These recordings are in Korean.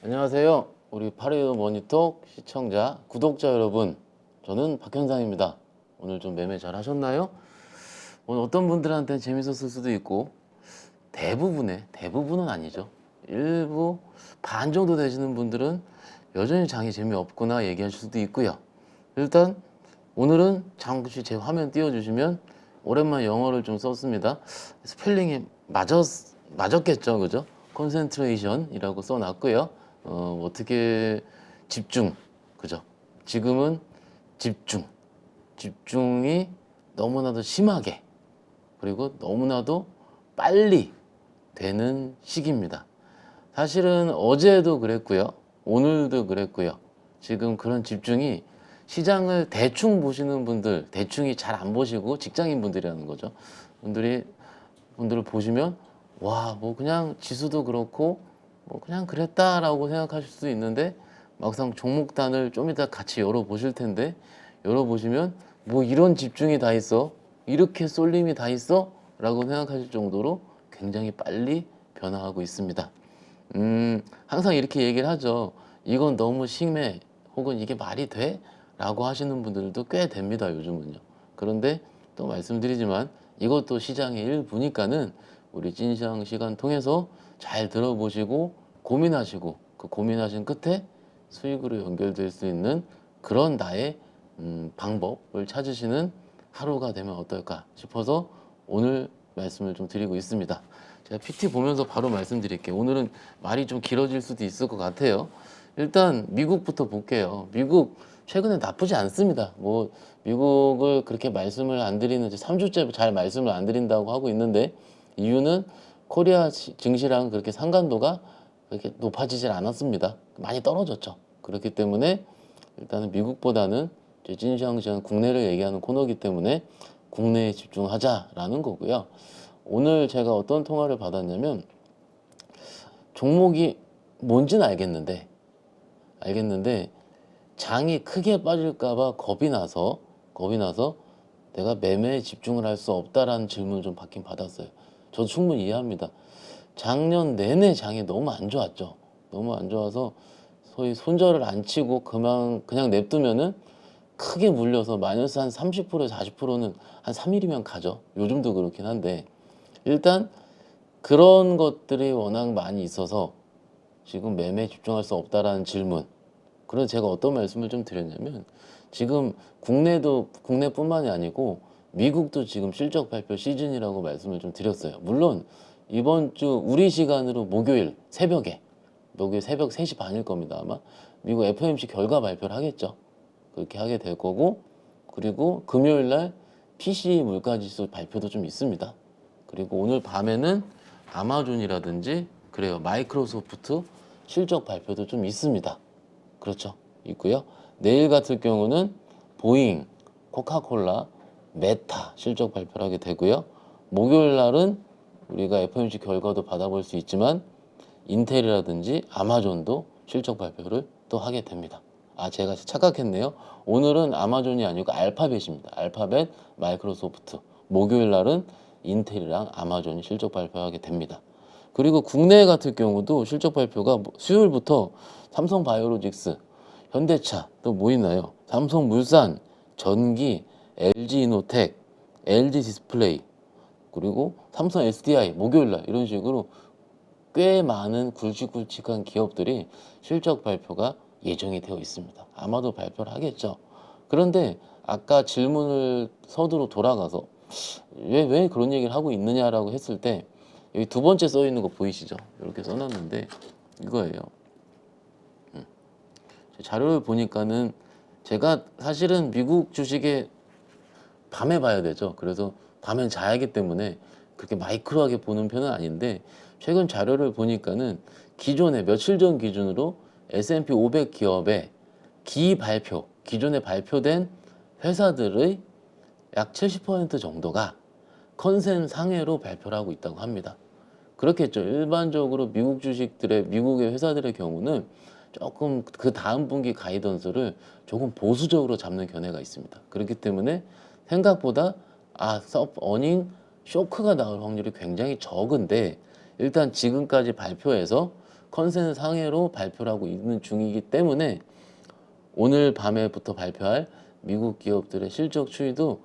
안녕하세요. 우리 파리오 머니톡 시청자, 구독자 여러분. 저는 박현상입니다. 오늘 좀 매매 잘 하셨나요? 오늘 어떤 분들한테는 재밌었을 수도 있고 대부분은 아니죠. 일부 반 정도 되시는 분들은 여전히 장이 재미없구나 얘기하실 수도 있고요. 일단 오늘은 잠시 제 화면 띄워주시면 오랜만에 영어를 좀 썼습니다. 스펠링이 맞았겠죠, 그죠? 컨센트레이션이라고 써놨고요. 어떻게 집중, 그죠? 지금은 집중이 너무나도 심하게 그리고 너무나도 빨리 되는 시기입니다. 사실은 어제도 그랬고요. 오늘도 그랬고요. 지금 그런 집중이 시장을 대충 보시는 분들, 대충이 잘 안 보시고 직장인 분들이라는 거죠. 분들을 보시면 와, 뭐 그냥 지수도 그렇고 뭐 그냥 그랬다라고 생각하실 수도 있는데 막상 종목단을 좀 이따 같이 열어보실 텐데 열어보시면 뭐 이런 집중이 다 있어? 이렇게 쏠림이 다 있어? 라고 생각하실 정도로 굉장히 빨리 변화하고 있습니다. 항상 이렇게 얘기를 하죠. 이건 너무 심해 혹은 이게 말이 돼? 라고 하시는 분들도 꽤 됩니다, 요즘은요. 그런데 또 말씀드리지만 이것도 시장의 일부니까는 우리 찐시장 시간 통해서 잘 들어보시고 고민하시고 그 고민하신 끝에 수익으로 연결될 수 있는 그런 나의 방법을 찾으시는 하루가 되면 어떨까 싶어서 오늘 말씀을 좀 드리고 있습니다. 제가 PT 보면서 바로 말씀드릴게요. 오늘은 말이 좀 길어질 수도 있을 것 같아요. 일단 미국부터 볼게요. 미국 최근에 나쁘지 않습니다. 뭐 미국을 그렇게 말씀을 안 드리는 3주째 잘 말씀을 안 드린다고 하고 있는데 이유는 코리아 증시랑 그렇게 상관도가 그렇게 높아지질 않았습니다. 많이 떨어졌죠. 그렇기 때문에 일단은 미국보다는 찐시황시장 국내를 얘기하는 코너이기 때문에 국내에 집중하자라는 거고요. 오늘 제가 어떤 통화를 받았냐면 종목이 뭔지는 알겠는데 장이 크게 빠질까봐 겁이 나서 내가 매매에 집중을 할 수 없다라는 질문을 좀 받긴 받았어요. 저도 충분히 이해합니다. 작년 내내 장이 너무 안 좋았죠. 너무 안 좋아서 소위 손절을 안 치고 그냥 냅두면은 크게 물려서 마이너스 한 30% 40%는 한 3일이면 가죠. 요즘도 그렇긴 한데 일단 그런 것들이 워낙 많이 있어서 지금 매매에 집중할 수 없다라는 질문. 그래서 제가 어떤 말씀을 좀 드렸냐면 지금 국내뿐만이 아니고 미국도 지금 실적 발표 시즌이라고 말씀을 좀 드렸어요. 물론 이번 주 우리 시간으로 목요일 새벽 3시 반일 겁니다. 아마 미국 FOMC 결과 발표를 하겠죠. 그렇게 하게 될 거고 그리고 금요일 날 PC 물가지수 발표도 좀 있습니다. 그리고 오늘 밤에는 아마존이라든지 그래요. 마이크로소프트 실적 발표도 좀 있습니다. 그렇죠. 있고요. 내일 같은 경우는 보잉, 코카콜라, 메타 실적 발표를 하게 되고요. 목요일 날은 우리가 FOMC 결과도 받아볼 수 있지만 인텔이라든지 아마존도 실적 발표를 또 하게 됩니다. 아, 제가 착각했네요. 오늘은 아마존이 아니고 알파벳입니다. 알파벳, 마이크로소프트. 목요일 날은 인텔이랑 아마존이 실적 발표하게 됩니다. 그리고 국내 같은 경우도 실적 발표가 수요일부터 삼성바이오로직스, 현대차 또 뭐 있나요? 삼성물산, 전기, LG이노텍, LG디스플레이 그리고 삼성 SDI 목요일날 이런 식으로 꽤 많은 굵직굵직한 기업들이 실적 발표가 예정이 되어 있습니다. 아마도 발표를 하겠죠. 그런데 아까 질문을 서두로 돌아가서 왜 그런 얘기를 하고 있느냐라고 했을 때 여기 두 번째 써 있는 거 보이시죠? 이렇게 써놨는데 이거예요. 자료를 보니까는 제가 사실은 미국 주식에 밤에 봐야 되죠. 그래서 밤엔 자야 하기 때문에 그렇게 마이크로하게 보는 편은 아닌데 최근 자료를 보니까는 기존에 며칠 전 기준으로 S&P 500 기업의 기존에 발표된 회사들의 약 70% 정도가 컨센 상회로 발표를 하고 있다고 합니다. 그렇겠죠. 일반적으로 미국의 회사들의 경우는 조금 그 다음 분기 가이던스를 조금 보수적으로 잡는 견해가 있습니다. 그렇기 때문에 생각보다 어닝 쇼크가 나올 확률이 굉장히 적은데 일단 지금까지 발표해서 컨센상회로 발표를 하고 있는 중이기 때문에 오늘 밤에부터 발표할 미국 기업들의 실적 추이도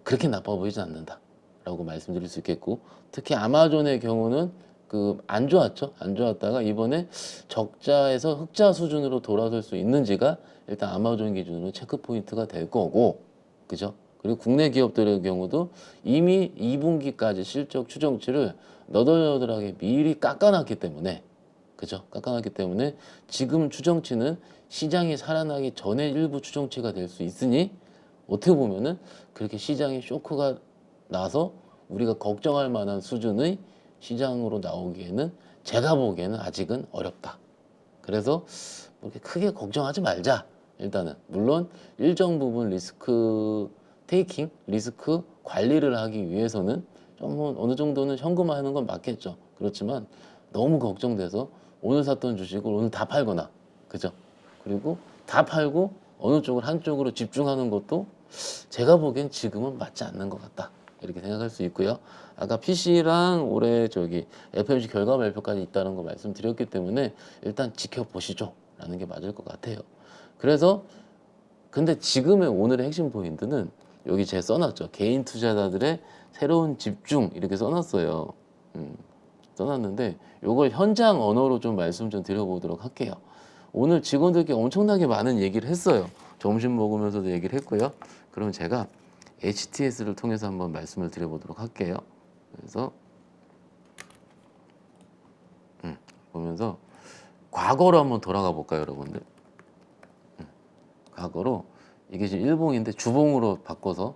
그렇게 나빠 보이지 않는다라고 말씀드릴 수 있겠고, 특히 아마존의 경우는 그 안 좋았죠. 안 좋았다가 이번에 적자에서 흑자 수준으로 돌아설 수 있는지가 일단 아마존 기준으로 체크 포인트가 될 거고, 그죠? 그리고 국내 기업들의 경우도 이미 2분기까지 실적 추정치를 너덜너덜하게 미리 깎아놨기 때문에, 그죠? 깎아놨기 때문에 지금 추정치는 시장이 살아나기 전에 일부 추정치가 될 수 있으니, 어떻게 보면은 그렇게 시장에 쇼크가 나서 우리가 걱정할 만한 수준의 시장으로 나오기에는 제가 보기에는 아직은 어렵다. 그래서 그렇게 크게 걱정하지 말자. 일단은 물론 일정 부분 리스크 테이킹, 리스크 관리를 하기 위해서는 좀 어느 정도는 현금화하는 건 맞겠죠. 그렇지만 너무 걱정돼서 오늘 샀던 주식을 오늘 다 팔거나, 그죠? 그리고 다 팔고 어느 쪽을 한쪽으로 집중하는 것도 제가 보기엔 지금은 맞지 않는 것 같다. 이렇게 생각할 수 있고요. 아까 PC랑 올해 FMC 결과 발표까지 있다는 거 말씀드렸기 때문에 일단 지켜보시죠 라는 게 맞을 것 같아요. 그래서 근데 지금의 오늘의 핵심 포인트는 여기 제가 써놨죠. 개인 투자자들의 새로운 집중 이렇게 써놨어요. 써놨는데 요걸 현장 언어로 좀 말씀 좀 드려보도록 할게요. 오늘 직원들께 엄청나게 많은 얘기를 했어요. 점심 먹으면서도 얘기를 했고요. 그럼 제가 HTS를 통해서 한번 말씀을 드려보도록 할게요. 그래서 보면서 과거로 한번 돌아가 볼까요, 여러분들? 과거로 이게 지금 일봉인데 주봉으로 바꿔서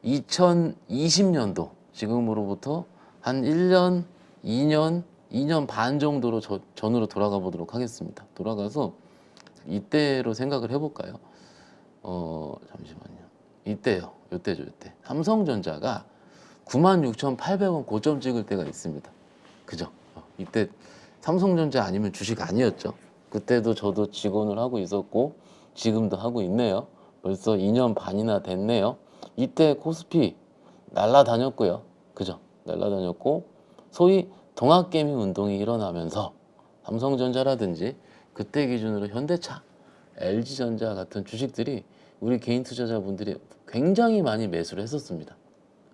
2020년도 지금으로부터 한 1년, 2년 반 정도로 전으로 돌아가 보도록 하겠습니다. 돌아가서 이때로 생각을 해볼까요? 잠시만요. 이때요. 요때죠, 요때. 삼성전자가 96,800원 고점 찍을 때가 있습니다. 그죠? 이때 삼성전자 아니면 주식 아니었죠. 그때도 저도 직원을 하고 있었고 지금도 하고 있네요. 벌써 2년 반이나 됐네요. 이때 코스피 날라다녔고요. 그죠? 날라다녔고 소위 동학개미 운동이 일어나면서 삼성전자라든지 그때 기준으로 현대차, LG전자 같은 주식들이 우리 개인 투자자분들이 굉장히 많이 매수를 했었습니다.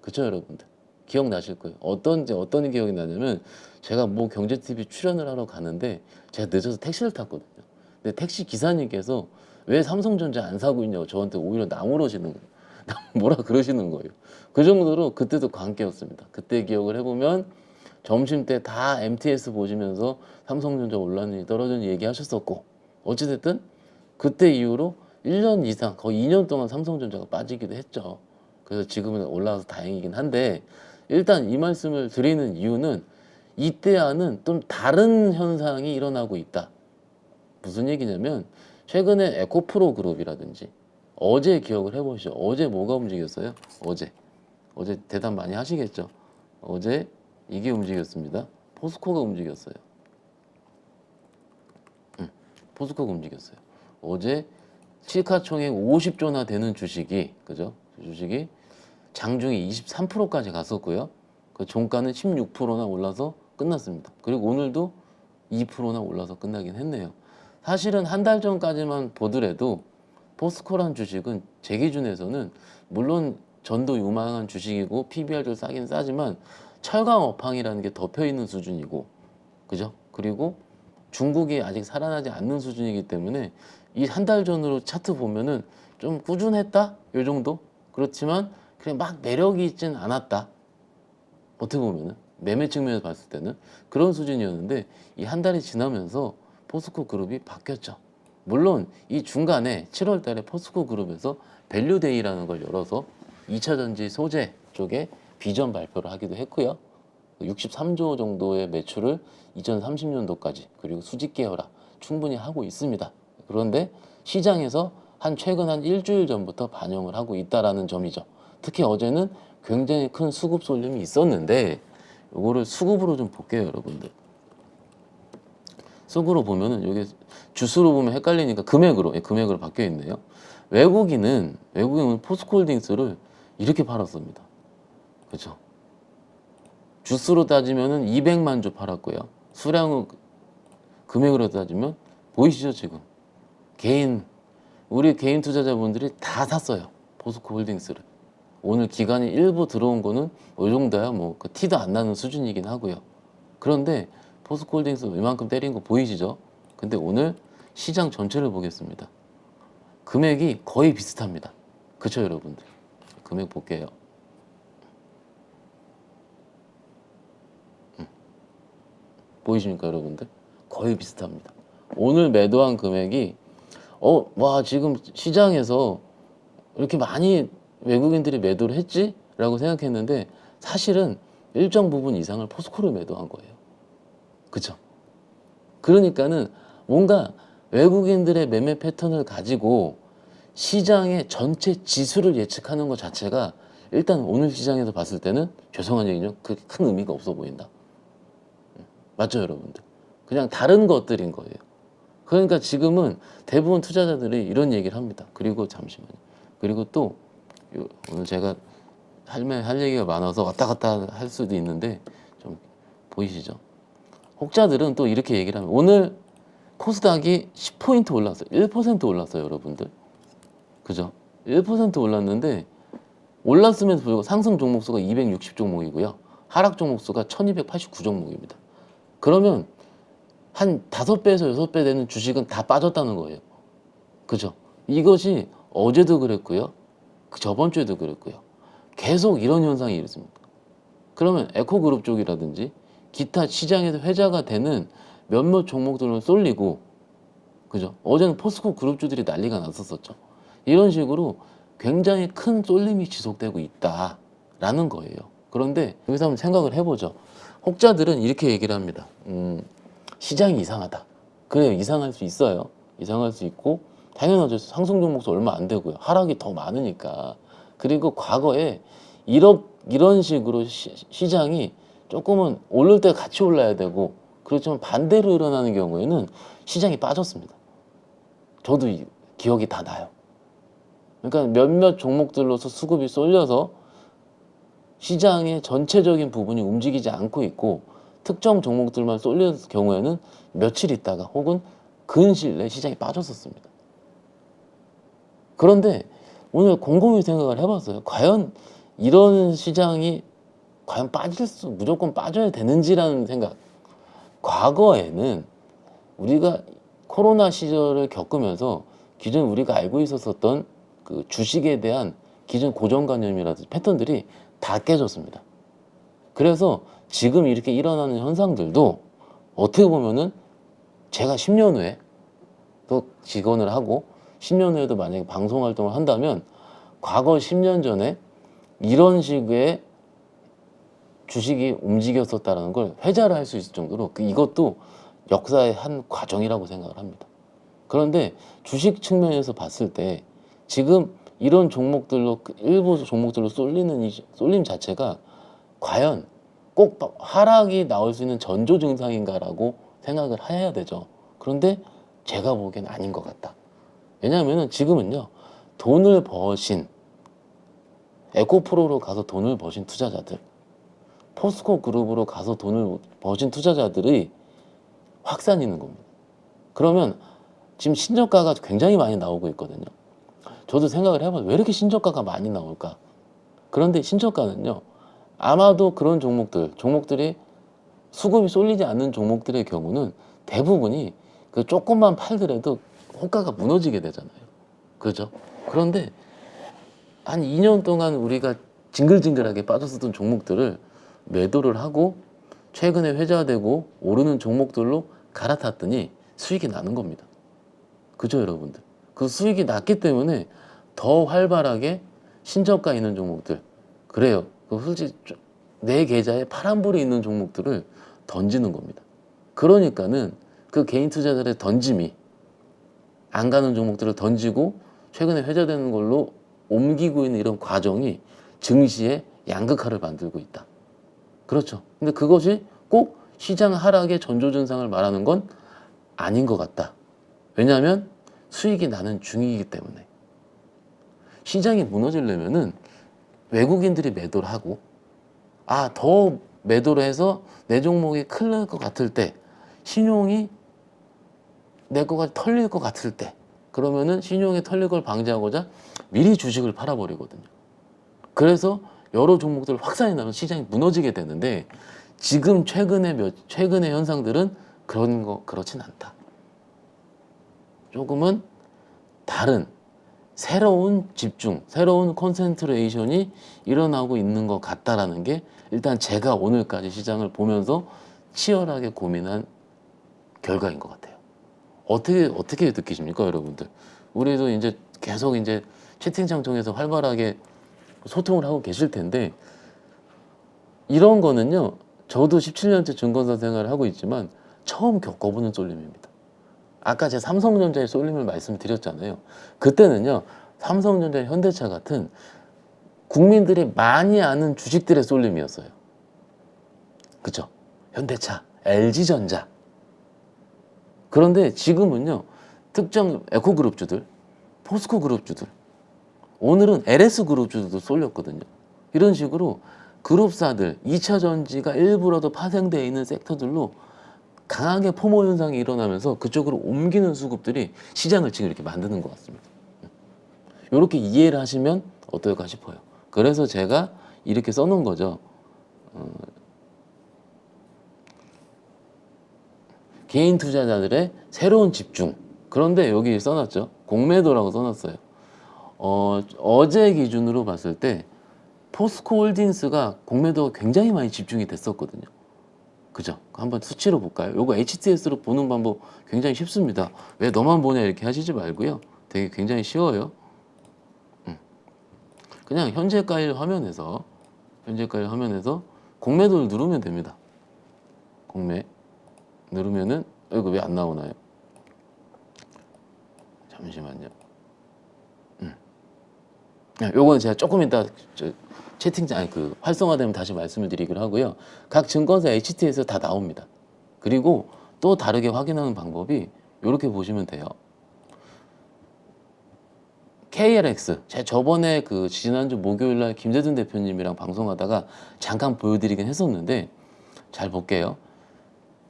그쵸, 여러분들? 기억나실 거예요. 어떤 기억이 나냐면 제가 뭐 경제TV 출연을 하러 가는데 제가 늦어서 택시를 탔거든요. 근데 택시 기사님께서 왜 삼성전자 안 사고 있냐고 저한테 오히려 나무러시는 거예요. 뭐라 그러시는 거예요. 그 정도로 그때도 관계였습니다. 그때 기억을 해보면 점심때 다 MTS 보시면서 삼성전자 올랐느니 떨어졌느니 얘기하셨었고, 어찌됐든 그때 이후로 1년 이상 거의 2년 동안 삼성전자가 빠지기도 했죠. 그래서 지금은 올라와서 다행이긴 한데, 일단 이 말씀을 드리는 이유는 이때와는 좀 다른 현상이 일어나고 있다. 무슨 얘기냐면 최근에 에코프로 그룹이라든지 어제 기억을 해보시죠. 어제 뭐가 움직였어요? 어제 대답 많이 하시겠죠. 어제 이게 움직였습니다. 포스코가 움직였어요. 포스코가 움직였어요. 어제 시가총액 50조나 되는 주식이, 그죠? 주식이 장중에 23%까지 갔었고요. 그 종가는 16%나 올라서 끝났습니다. 그리고 오늘도 2%나 올라서 끝나긴 했네요. 사실은 한 달 전까지만 보더라도 포스코란 주식은 제 기준에서는 물론 전도 유망한 주식이고 PBR도 싸긴 싸지만 철강 업황이라는 게 덮여 있는 수준이고, 그죠? 그리고 중국이 아직 살아나지 않는 수준이기 때문에 이 한 달 전으로 차트 보면은 좀 꾸준했다? 요 정도? 그렇지만 그냥 막 매력이 있진 않았다. 어떻게 보면은 매매 측면에서 봤을 때는 그런 수준이었는데 이 한 달이 지나면서 포스코 그룹이 바뀌었죠. 물론 이 중간에 7월 달에 포스코 그룹에서 밸류데이라는 걸 열어서 2차 전지 소재 쪽에 비전 발표를 하기도 했고요. 63조 정도의 매출을 2030년도까지 그리고 수직 계열화 충분히 하고 있습니다. 그런데 시장에서 최근 한 일주일 전부터 반영을 하고 있다라는 점이죠. 특히 어제는 굉장히 큰 수급 쏠림이 있었는데 이거를 수급으로 좀 볼게요, 여러분들. 수급으로 보면은 여기 주수로 보면 헷갈리니까 금액으로 바뀌어 있네요. 외국인은 포스코홀딩스를 이렇게 팔았습니다. 그렇죠? 주수로 따지면은 200만 주 팔았고요. 수량은 금액으로 따지면 보이시죠 지금? 우리 개인 투자자분들이 다 샀어요. 포스코홀딩스를. 오늘 기간이 일부 들어온 거는 이 정도야 뭐 그 티도 안 나는 수준이긴 하고요. 그런데 포스코홀딩스 이만큼 때린 거 보이시죠? 근데 오늘 시장 전체를 보겠습니다. 금액이 거의 비슷합니다. 그쵸 여러분들? 금액 볼게요. 보이십니까 여러분들? 거의 비슷합니다. 오늘 매도한 금액이 와 지금 시장에서 이렇게 많이 외국인들이 매도를 했지? 라고 생각했는데 사실은 일정 부분 이상을 포스코를 매도한 거예요. 그쵸? 그러니까는 뭔가 외국인들의 매매 패턴을 가지고 시장의 전체 지수를 예측하는 것 자체가 일단 오늘 시장에서 봤을 때는 죄송한 얘기죠. 그렇게 큰 의미가 없어 보인다. 맞죠 여러분들? 그냥 다른 것들인 거예요. 그러니까 지금은 대부분 투자자들이 이런 얘기를 합니다. 그리고 잠시만요. 그리고 또 오늘 제가 할 얘기가 많아서 왔다 갔다 할 수도 있는데 좀 보이시죠? 혹자들은 또 이렇게 얘기를 하면 오늘 코스닥이 10포인트 올랐어요. 1% 올랐어요 여러분들. 그죠? 1% 올랐는데 올랐음에도 불구하고 상승 종목수가 260 종목이고요. 하락 종목수가 1289 종목입니다. 그러면 한 5배에서 6배 되는 주식은 다 빠졌다는 거예요. 그죠? 이것이 어제도 그랬고요. 저번 주에도 그랬고요. 계속 이런 현상이 있습니다. 그러면 에코그룹 쪽이라든지 기타 시장에서 회자가 되는 몇몇 종목들은 쏠리고, 그죠? 어제는 포스코 그룹주들이 난리가 났었죠. 이런 식으로 굉장히 큰 쏠림이 지속되고 있다라는 거예요. 그런데 여기서 한번 생각을 해보죠. 혹자들은 이렇게 얘기를 합니다. 시장이 이상하다. 그래요, 이상할 수 있어요. 이상할 수 있고 당연하죠. 상승 종목수 얼마 안 되고요. 하락이 더 많으니까. 그리고 과거에 이런 식으로 시장이 조금은 오를 때 같이 올라야 되고, 그렇지만 반대로 일어나는 경우에는 시장이 빠졌습니다. 저도 기억이 다 나요. 그러니까 몇몇 종목들로서 수급이 쏠려서 시장의 전체적인 부분이 움직이지 않고 있고 특정 종목들만 쏠릴 경우에는 며칠 있다가 혹은 근시일 내에 시장이 빠졌었습니다. 그런데 오늘 곰곰이 생각을 해봤어요. 과연 이런 시장이 과연 무조건 빠져야 되는지라는 생각. 과거에는 우리가 코로나 시절을 겪으면서 기존 우리가 알고 있었던 그 주식에 대한 기존 고정관념이라든지 패턴들이 다 깨졌습니다. 그래서 지금 이렇게 일어나는 현상들도 어떻게 보면은 제가 10년 후에 또 직원을 하고 10년 후에도 만약에 방송 활동을 한다면 과거 10년 전에 이런 식의 주식이 움직였었다는 걸 회자를 할 수 있을 정도로 이것도 역사의 한 과정이라고 생각을 합니다. 그런데 주식 측면에서 봤을 때 지금 이런 종목들로 일부 종목들로 쏠리는 이 쏠림 자체가 과연 꼭 하락이 나올 수 있는 전조 증상인가라고 생각을 해야 되죠. 그런데 제가 보기엔 아닌 것 같다. 왜냐하면 지금은요, 돈을 버신 에코프로로 가서 돈을 버신 투자자들, 포스코 그룹으로 가서 돈을 버신 투자자들이 확산이 있는 겁니다. 그러면 지금 신저가가 굉장히 많이 나오고 있거든요. 저도 생각을 해봐요. 왜 이렇게 신저가가 많이 나올까? 그런데 신저가는요, 아마도 그런 종목들이 수급이 쏠리지 않는 종목들의 경우는 대부분이 그 조금만 팔더라도 호가가 무너지게 되잖아요. 그죠? 그런데 한 2년 동안 우리가 징글징글하게 빠졌었던 종목들을 매도를 하고 최근에 회자되고 오르는 종목들로 갈아탔더니 수익이 나는 겁니다. 그죠 여러분들? 그 수익이 났기 때문에 더 활발하게 신저가 있는 종목들, 그래요, 솔직히 내 계좌에 파란불이 있는 종목들을 던지는 겁니다. 그러니까는 그 개인 투자자들의 던짐이 안 가는 종목들을 던지고 최근에 회자되는 걸로 옮기고 있는 이런 과정이 증시의 양극화를 만들고 있다. 그렇죠. 근데 그것이 꼭 시장 하락의 전조 증상을 말하는 건 아닌 것 같다. 왜냐하면 수익이 나는 중이기 때문에. 시장이 무너지려면은 외국인들이 매도를 하고, 더 매도를 해서 내 종목이 큰일 날 것 같을 때 신용이 내 거가 털릴 것 같을 때, 그러면은 신용이 털릴 걸 방지하고자 미리 주식을 팔아버리거든요. 그래서 여러 종목들 확산이 나면 시장이 무너지게 되는데, 지금 최근의 현상들은 그렇진 않다. 조금은 다른 새로운 집중, 새로운 컨센트레이션이 일어나고 있는 것 같다라는 게 일단 제가 오늘까지 시장을 보면서 치열하게 고민한 결과인 것 같아요. 어떻게 느끼십니까, 여러분들? 우리도 이제 계속 이제 채팅창 통해서 활발하게 소통을 하고 계실 텐데, 이런 거는요, 저도 17년째 증권사 생활을 하고 있지만 처음 겪어보는 쏠림입니다. 아까 제가 삼성전자의 쏠림을 말씀드렸잖아요. 그때는요, 삼성전자, 현대차 같은 국민들이 많이 아는 주식들의 쏠림이었어요. 그죠? 현대차, LG전자. 그런데 지금은요, 특정 에코그룹주들, 포스코그룹주들, 오늘은 LS그룹주들도 쏠렸거든요. 이런 식으로 그룹사들, 2차 전지가 일부라도 파생되어 있는 섹터들로 강하게 포모 현상이 일어나면서 그쪽으로 옮기는 수급들이 시장을 지금 이렇게 만드는 것 같습니다. 이렇게 이해를 하시면 어떨까 싶어요. 그래서 제가 이렇게 써놓은 거죠. 개인 투자자들의 새로운 집중. 그런데 여기 써놨죠. 공매도라고 써놨어요. 어제 기준으로 봤을 때 포스코홀딩스가 공매도가 굉장히 많이 집중이 됐었거든요. 그죠? 한번 수치로 볼까요? 요거 HTS로 보는 방법 굉장히 쉽습니다. 왜 너만 보냐 이렇게 하시지 말고요. 되게 굉장히 쉬워요. 그냥 현재가일 화면에서 공매도를 누르면 됩니다. 공매 누르면은 이거 왜 안 나오나요? 잠시만요. 요거는 제가 조금 이따 채팅창 활성화되면 다시 말씀을 드리기로 하고요. 각 증권사 HT에서 다 나옵니다. 그리고 또 다르게 확인하는 방법이 이렇게 보시면 돼요. KLX, 제가 저번에 지난주 목요일날 김재준 대표님이랑 방송하다가 잠깐 보여드리긴 했었는데, 잘 볼게요.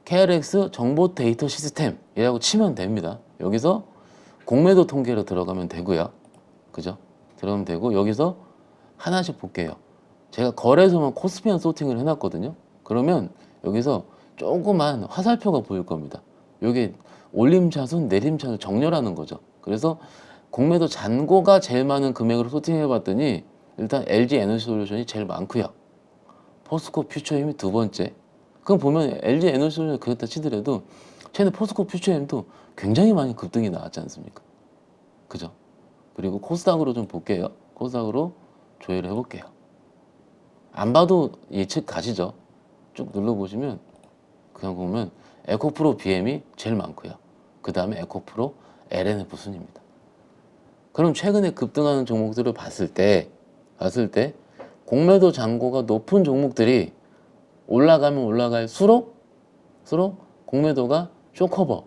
KLX 정보 데이터 시스템이라고 치면 됩니다. 여기서 공매도 통계로 들어가면 되고요. 그죠? 들어가면 되고, 여기서 하나씩 볼게요. 제가 거래소만 코스피안 소팅을 해놨거든요. 그러면 여기서 조그만 화살표가 보일 겁니다. 여기 올림차순, 내림차순 정렬하는 거죠. 그래서 공매도 잔고가 제일 많은 금액으로 소팅해 봤더니 일단 LG 에너지솔루션이 제일 많고요. 포스코 퓨처힘이 두 번째. 그럼 보면 LG 에너지솔루션 그렇다 치더라도 최근에 포스코 퓨처힘도 굉장히 많이 급등이 나왔지 않습니까? 그죠? 그리고 코스닥으로 좀 볼게요. 코스닥으로 조회를 해볼게요. 안 봐도 예측 가시죠. 쭉 눌러보시면 그냥 보면 에코프로 BM이 제일 많고요. 그 다음에 에코프로 LNF 순입니다. 그럼 최근에 급등하는 종목들을 봤을 때 공매도 잔고가 높은 종목들이 올라가면 올라갈수록 공매도가 쇼커버로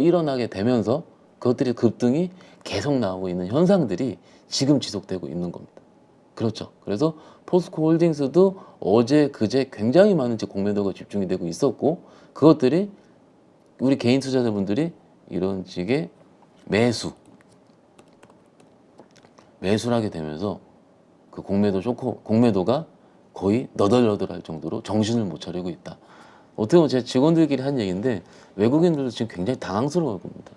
일어나게 되면서 그것들이 급등이 계속 나오고 있는 현상들이 지금 지속되고 있는 겁니다. 그렇죠. 그래서 포스코홀딩스도 어제 그제 굉장히 많은 공매도가 집중이 되고 있었고, 그것들이 우리 개인 투자자분들이 이런 식의 매수를 하게 되면서 그 공매도가 거의 너덜너덜할 정도로 정신을 못 차리고 있다. 어떻게 보면 제 직원들끼리 한 얘기인데 외국인들도 지금 굉장히 당황스러워할 겁니다.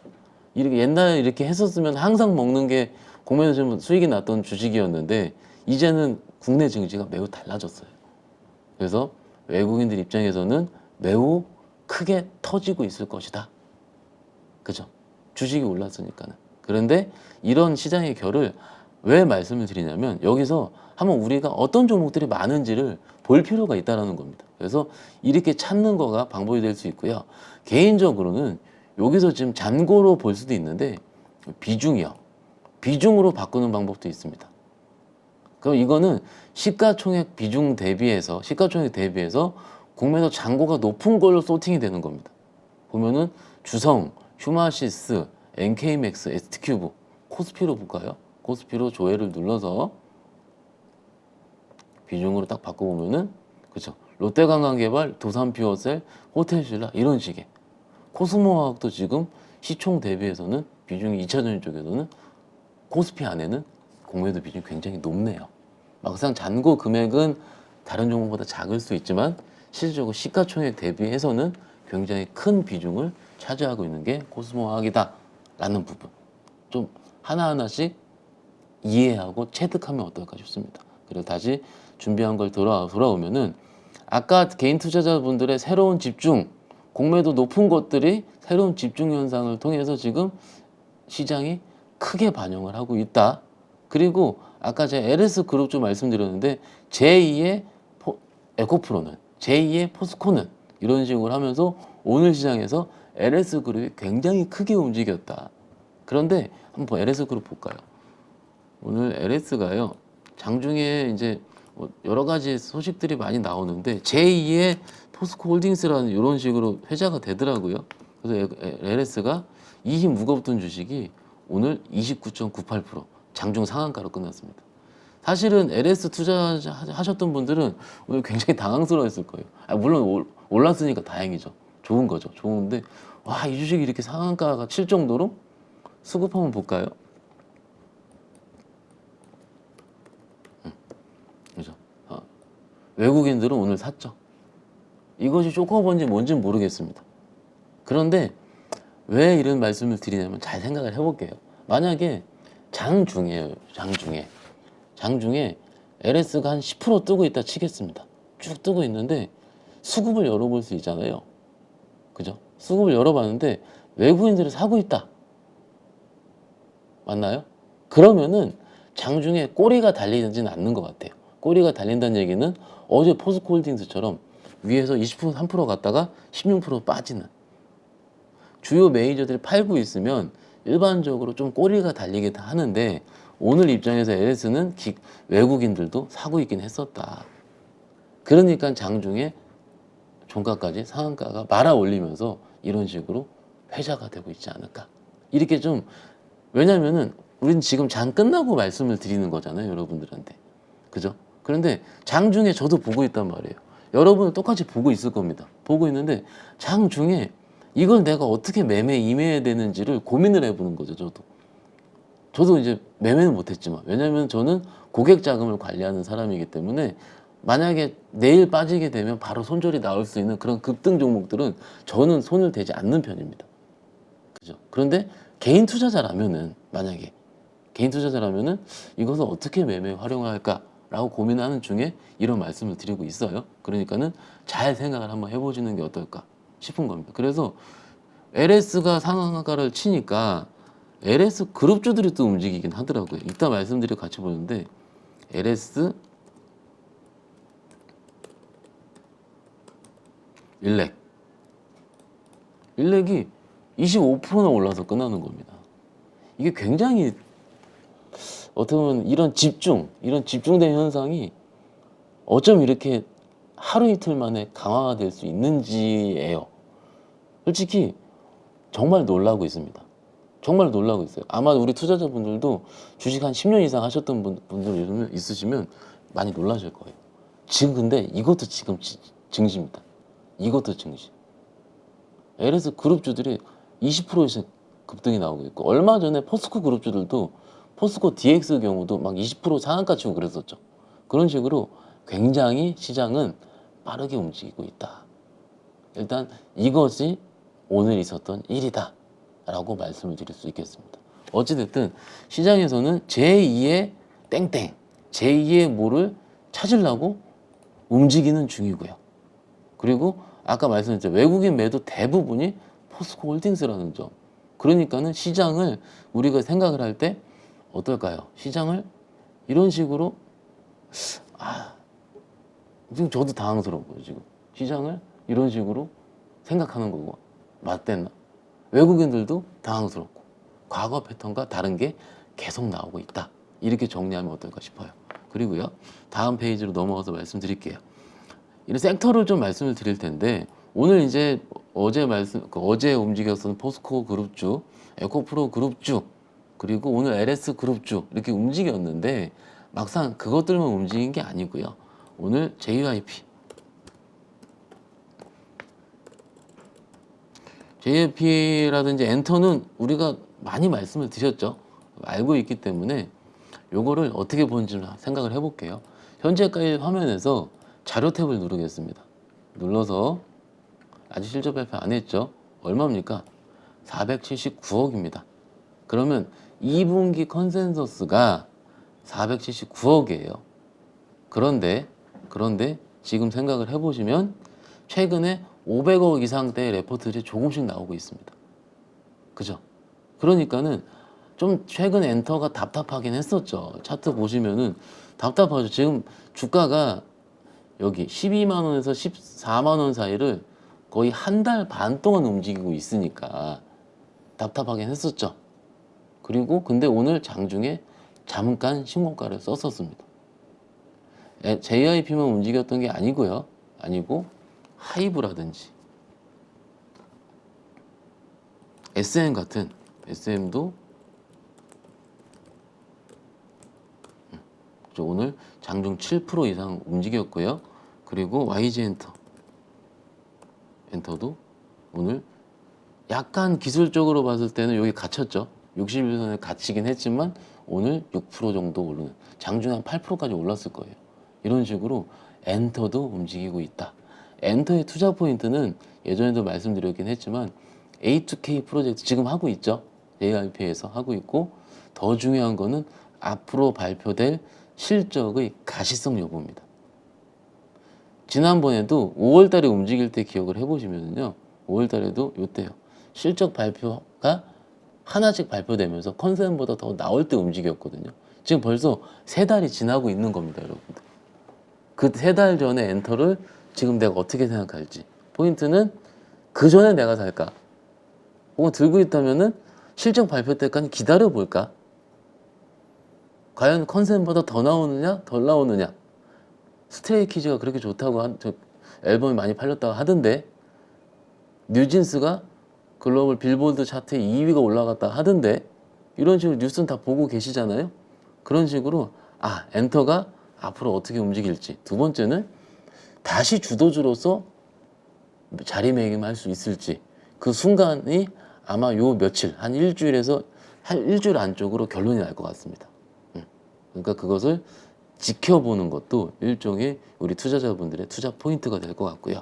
이렇게 옛날에 이렇게 했었으면 항상 먹는 게 공매도 수익이 났던 주식이었는데 이제는 국내 증시가 매우 달라졌어요. 그래서 외국인들 입장에서는 매우 크게 터지고 있을 것이다. 그죠? 주식이 올랐으니까는. 그런데 이런 시장의 결을 왜 말씀을 드리냐면 여기서 한번 우리가 어떤 종목들이 많은지를 볼 필요가 있다는 겁니다. 그래서 이렇게 찾는 거가 방법이 될 수 있고요. 개인적으로는 여기서 지금 잔고로 볼 수도 있는데 비중으로 바꾸는 방법도 있습니다. 그럼 이거는 시가총액 대비해서 공매도 잔고가 높은 걸로 소팅이 되는 겁니다. 보면은 주성, 휴마시스, NK맥스, ST큐브, 코스피로 볼까요? 코스피로 조회를 눌러서 비중으로 딱 바꿔보면은, 그쵸? 롯데관광개발, 두산퓨어셀, 호텔신라 이런 식의 코스모화학도 지금 시총 대비해서는 비중이 2차전지 쪽에서는 코스피 안에는 공매도 비중이 굉장히 높네요. 막상 잔고 금액은 다른 종목보다 작을 수 있지만 실질적으로 시가총액 대비해서는 굉장히 큰 비중을 차지하고 있는 게 코스모화학이다 라는 부분 좀 하나하나씩 이해하고 체득하면 어떨까 싶습니다. 그리고 다시 준비한 걸 돌아오면은 아까 개인 투자자분들의 새로운 집중, 공매도 높은 것들이 새로운 집중 현상을 통해서 지금 시장이 크게 반영을 하고 있다. 그리고 아까 제가 LS 그룹 좀 말씀드렸는데 제2의 에코프로는 제2의 포스코는 이런 식으로 하면서 오늘 시장에서 LS 그룹이 굉장히 크게 움직였다. 그런데 한번 LS 그룹 볼까요? 오늘 LS가요 장중에 이제 여러 가지 소식들이 많이 나오는데 제2의 포스코 홀딩스라는 이런 식으로 회자가 되더라고요. 그래서 LS가 이 무겁던 주식이 오늘 29.98% 장중 상한가로 끝났습니다. 사실은 LS 투자하셨던 분들은 오늘 굉장히 당황스러웠을 거예요. 물론 올랐으니까 다행이죠. 좋은 거죠. 좋은데 와, 이 주식이 이렇게 상한가가 칠 정도로 수급 한번 볼까요? 그죠? 외국인들은 오늘 샀죠. 이것이 쇼커버인지 뭔지는 모르겠습니다. 그런데 왜 이런 말씀을 드리냐면 잘 생각을 해볼게요. 만약에 장중에 LS가 한 10% 뜨고 있다 치겠습니다. 쭉 뜨고 있는데 수급을 열어볼 수 있잖아요. 그죠? 수급을 열어봤는데 외국인들이 사고 있다. 맞나요? 그러면은 장중에 꼬리가 달리지는 않는 것 같아요. 꼬리가 달린다는 얘기는 어제 포스코홀딩스처럼 위에서 20% 3% 갔다가 16% 빠지는 주요 메이저들이 팔고 있으면 일반적으로 좀 꼬리가 달리긴 하는데 오늘 입장에서 LS는 외국인들도 사고 있긴 했었다. 그러니까 장중에 종가까지 상한가가 말아 올리면서 이런 식으로 회자가 되고 있지 않을까. 이렇게 좀 왜냐면은 우리는 지금 장 끝나고 말씀을 드리는 거잖아요, 여러분들한테. 그죠? 그런데 장중에 저도 보고 있단 말이에요. 여러분은 똑같이 보고 있을 겁니다. 보고 있는데 장중에 이걸 내가 어떻게 매매 임해야 되는지를 고민을 해보는 거죠, 저도 이제 매매는 못했지만 왜냐면 저는 고객 자금을 관리하는 사람이기 때문에 만약에 내일 빠지게 되면 바로 손절이 나올 수 있는 그런 급등 종목들은 저는 손을 대지 않는 편입니다. 그죠? 그런데 개인 투자자라면은 만약에 개인 투자자라면은 이것을 어떻게 매매에 활용할까라고 고민하는 중에 이런 말씀을 드리고 있어요. 그러니까는 잘 생각을 한번 해보시는 게 어떨까 싶은 겁니다. 그래서 LS가 상한가를 치니까 LS 그룹주들이 또 움직이긴 하더라고요. 이따 말씀드리고 같이 보는데 LS 일렉이 25%나 올라서 끝나는 겁니다. 이게 굉장히 어떻게 보면 이런 집중된 현상이 어쩜 이렇게 하루 이틀 만에 강화가 될 수 있는지예요. 솔직히 정말 놀라고 있습니다. 정말 놀라고 있어요. 아마 우리 투자자분들도 주식 한 10년 이상 하셨던 분들 있으시면 많이 놀라실 거예요. 지금 근데 이것도 지금 증시입니다. 이것도 증시. LS 그룹주들이 20% 이상 급등이 나오고 있고 얼마 전에 포스코 그룹주들도 포스코 DX 경우도 막 20% 상한가 치고 그랬었죠. 그런 식으로 굉장히 시장은 빠르게 움직이고 있다. 일단 이것이 오늘 있었던 일이다 라고 말씀을 드릴 수 있겠습니다. 어찌됐든 시장에서는 제2의 땡땡 제2의 뭐를 찾으려고 움직이는 중이고요. 그리고 아까 말씀드렸죠. 외국인 매도 대부분이 포스코 홀딩스라는 점. 그러니까는 시장을 우리가 생각을 할 때 어떨까요? 시장을 이런 식으로 지금 저도 당황스럽고요. 지금 시장을 이런 식으로 생각하는 거고 맞댔나? 외국인들도 당황스럽고 과거 패턴과 다른 게 계속 나오고 있다. 이렇게 정리하면 어떨까 싶어요. 그리고요. 다음 페이지로 넘어가서 말씀드릴게요. 이런 섹터를 좀 말씀을 드릴 텐데 오늘 이제 어제 움직였던 포스코 그룹주, 에코프로 그룹주, 그리고 오늘 LS 그룹주 이렇게 움직였는데 막상 그것들만 움직인 게 아니고요. 오늘 JYP JYP라든지 엔터는 우리가 많이 말씀을 드렸죠. 알고 있기 때문에 요거를 어떻게 보는지 생각을 해볼게요. 현재까지 화면에서 자료 탭을 누르겠습니다. 눌러서 아직 실적 발표 안 했죠. 얼마입니까? 479억입니다. 그러면 2분기 컨센서스가 479억이에요. 그런데 지금 생각을 해보시면 최근에 500억 이상대의 레포트들이 조금씩 나오고 있습니다. 그죠? 그러니까는 좀 최근 엔터가 답답하긴 했었죠. 차트 보시면은 답답하죠. 지금 주가가 여기 12만 원에서 14만 원 사이를 거의 한 달 반 동안 움직이고 있으니까 답답하긴 했었죠. 그리고 근데 오늘 장중에 잠깐 신고가를 썼었습니다. JYP만 움직였던 게 아니고요. 아니고 하이브라든지 SM 같은 SM도 오늘 장중 7% 이상 움직였고요. 그리고 YG 엔터도 오늘 약간 기술적으로 봤을 때는 여기 갇혔죠. 61선에 갇히긴 했지만 오늘 6% 정도 오르는, 장중에 한 8%까지 올랐을 거예요. 이런 식으로 엔터도 움직이고 있다. 엔터의 투자 포인트는 예전에도 말씀드렸긴 했지만 A2K 프로젝트 지금 하고 있죠. JYP에서 하고 있고, 더 중요한 거는 앞으로 발표될 실적의 가시성 여부입니다. 지난번에도 5월달에 움직일 때 기억을 해보시면요, 5월달에도 이때요, 실적 발표가 하나씩 발표되면서 컨센보다 더 나올 때 움직였거든요. 지금 벌써 3달이 지나고 있는 겁니다, 여러분들. 그 3달 전에 엔터를 지금 내가 어떻게 생각할지, 포인트는 그 전에 내가 살까, 혹은 들고 있다면은 실적 발표 때까지 기다려 볼까, 과연 컨센보다 더 나오느냐 덜 나오느냐. 스트레이키즈가 그렇게 좋다고 앨범이 많이 팔렸다고 하던데, 뉴진스가 글로벌 빌보드 차트에 2위가 올라갔다 하던데, 이런 식으로 뉴스는 다 보고 계시잖아요. 그런 식으로 엔터가 앞으로 어떻게 움직일지, 두 번째는 다시 주도주로서 자리매김할 수 있을지, 그 순간이 아마 요 며칠, 한 일주일에서 한 일주일 안쪽으로 결론이 날 것 같습니다. 그러니까 그것을 지켜보는 것도 일종의 우리 투자자분들의 투자 포인트가 될 것 같고요.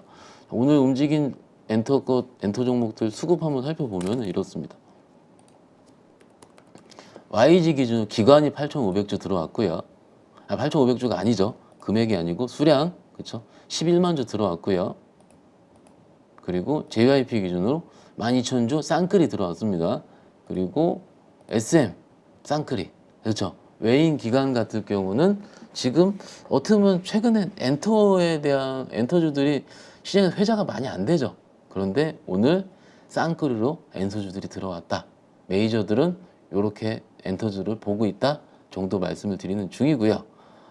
오늘 움직인 엔터 종목들 수급 한번 살펴보면 이렇습니다. YG 기준 기관이 8,500주 들어왔고요. 8,500주가 아니죠. 금액이 아니고 수량, 그렇죠? 11만 주 들어왔고요. 그리고 JYP 기준으로 12,000주 쌍끌이 들어왔습니다. 그리고 SM 쌍끌이, 그렇죠? 외인 기관 같은 경우는 지금 어떻게 보면 최근에 엔터에 대한 엔터주들이 시장에 회자가 많이 안 되죠. 그런데 오늘 쌍끌이로 엔터주들이 들어왔다. 메이저들은 이렇게 엔터주를 보고 있다 정도 말씀을 드리는 중이고요.